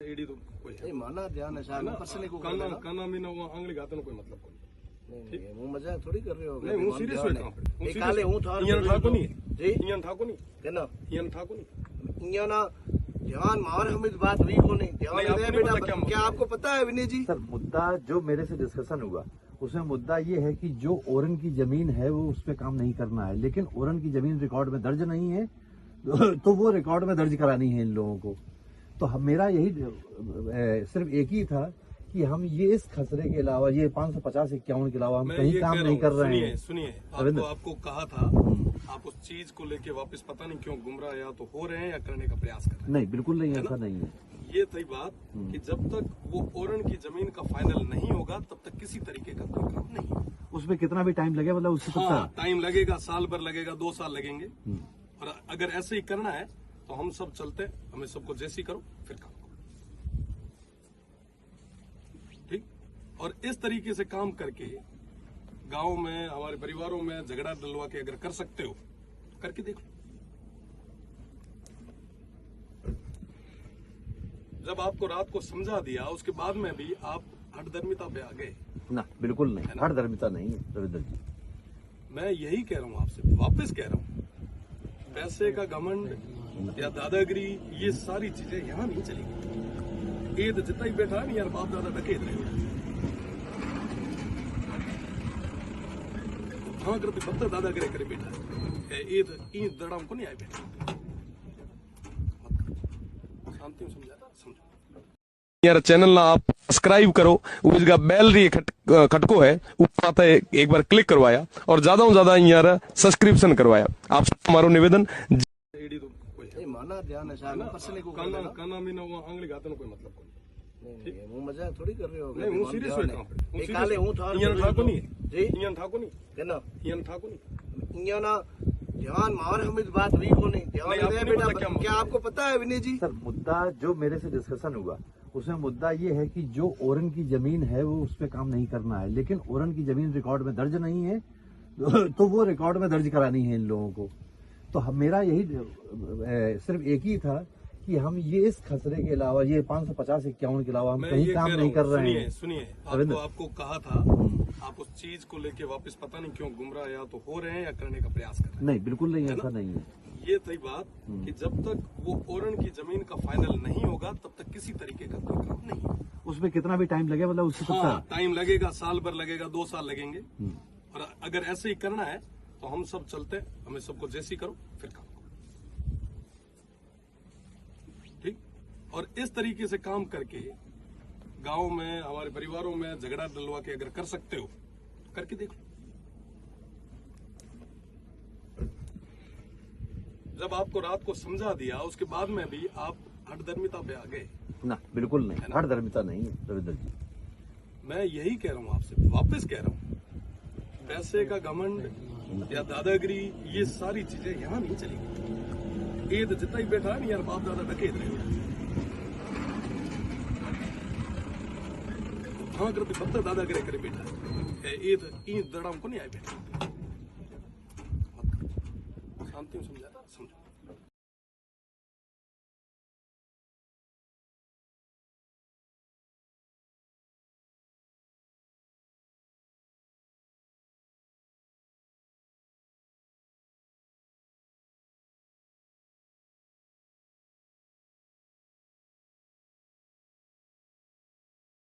AD तो कोई है माना ध्यान है शायद पर्सनली को काना में ना वो आंगली गाते ना कोई मतलब कोई नहीं वो मजाक थोड़ी कर रहे हो नहीं हूं सीरियस हुए काम पे काले हूं था इयान ठाको नहीं जी इयान ठाको नहीं केना इयान ठाको नहीं इयान ना ध्यान मार हमें बात हुई को नहीं ध्यान दे बेटा क्या आपको पता है विनय जी सर मुद्दा जो मेरे से डिस्कशन हुआ उसमें मुद्दा ये है कि जो ओरन की जमीन है वो उस पर काम नहीं करना है, लेकिन ओरन की जमीन रिकॉर्ड में दर्ज नहीं है तो वो रिकॉर्ड में दर्ज करानी है इन लोगों को। तो मेरा यही सिर्फ एक ही था कि हम ये इस खसरे के अलावा ये 550-51 के अलावा हम कहीं काम नहीं कर रहे हैं। सुनिए आपको कहा था आप उस चीज को लेके वापस पता नहीं क्यों गुमराह या तो हो रहे हैं या करने का प्रयास कर रहे हैं। नहीं बिल्कुल नहीं, ऐसा नहीं है। ये थी बात कि जब तक वो ओरन की जमीन का फाइनल नहीं होगा तब तक किसी तरीके का कोई काम नहीं है। उसमें कितना भी टाइम लगे मतलब उससे टाइम लगेगा, साल भर लगेगा, 2 साल लगेंगे। और अगर ऐसे ही करना है तो हम सब चलते, हमें सबको जैसी करो फिर काम करो, ठीक। और इस तरीके से काम करके गांव में हमारे परिवारों में झगड़ा डलवा के अगर कर सकते हो तो करके देख लो। जब आपको रात को समझा दिया उसके बाद में भी आप हठधर्मिता पे आ गए ना, बिल्कुल नहीं, हठधर्मिता नहीं है रविंद्र जी। मैं यही कह रहा हूं आपसे, वापस कह रहा हूं, पैसे का घमंड या दादागिरी ये सारी चीजें यहां नहीं चलेगी। ईद जितना ही बैठा है यार बाप दादा डकेत रहे हाँ करते बत्ता दादा करे करे बैठा ईद दड़ा को नहीं आए बैठा शांति समझा यार। चैनल ना आप सब्सक्राइब करो, उसका बेल री खटको है ऊपर आता है, एक बार क्लिक करवाया और ज्यादा से ज्यादा यार सब्सक्रिप्शन करवाया। आप हमारो निवेदन एडी तो कोई है माना ध्यान है शायद पर्सनली को काना में ना वो आंगली गाते ना कोई मतलब कोई नहीं वो मजाक थोड़ी कर रहे हो नहीं हूं सीरियस हुए काम पे काले हूं था इयान ठाको नहीं जी इयान ठाको नहीं केना इयान ठाको नहीं इयान ना ध्यान मार हमें बात हुई को नहीं ध्यान दे बेटा क्या आपको पता है विनय जी। सर मुद्दा जो मेरे से डिस्कशन हुआ उसमें मुद्दा ये है कि जो ओरन की जमीन है वो उस पर काम नहीं करना है, लेकिन ओरन की जमीन रिकॉर्ड में दर्ज नहीं है तो वो रिकॉर्ड में दर्ज करानी है इन लोगों को। तो मेरा यही सिर्फ एक ही था कि हम ये इस खसरे के अलावा ये 550-51 के अलावा हम कहीं काम नहीं कर रहे हैं। सुनिए आपको कहा था आप उस चीज को लेके वापस पता नहीं क्यों गुमराह या तो हो रहे हैं या करने का प्रयास कर रहे हैं। नहीं बिल्कुल नहीं, ऐसा नहीं है। ये थी बात कि जब तक वो ओरन की जमीन का फाइनल नहीं होगा तब तक किसी तरीके का कोई काम नहीं है। उसमें कितना भी टाइम लगे मतलब उससे टाइम लगेगा, साल भर लगेगा, 2 साल लगेंगे। और अगर ऐसे ही करना है तो हम सब चलते, हमें सबको जैसी करो फिर काम करो, ठीक। और इस तरीके से काम करके गांव में हमारे परिवारों में झगड़ा डलवा के अगर कर सकते हो तो करके देख लो। जब आपको रात को समझा दिया उसके बाद में भी आप हठधर्मिता पे आ गए ना, बिल्कुल नहीं, हठधर्मिता नहीं है रविंद्र जी। मैं यही कह रहा हूं आपसे, वापस कह रहा हूं, पैसे का घमंड या दादागिरी ये सारी चीजें यहां नहीं चलेगी। ईद जितना ही बैठा है यार बाप दादा डकेत रहे हाँ करते बत्ता दादा करे करे बैठा ईद दड़ा को नहीं आए बैठा शांति में समझा।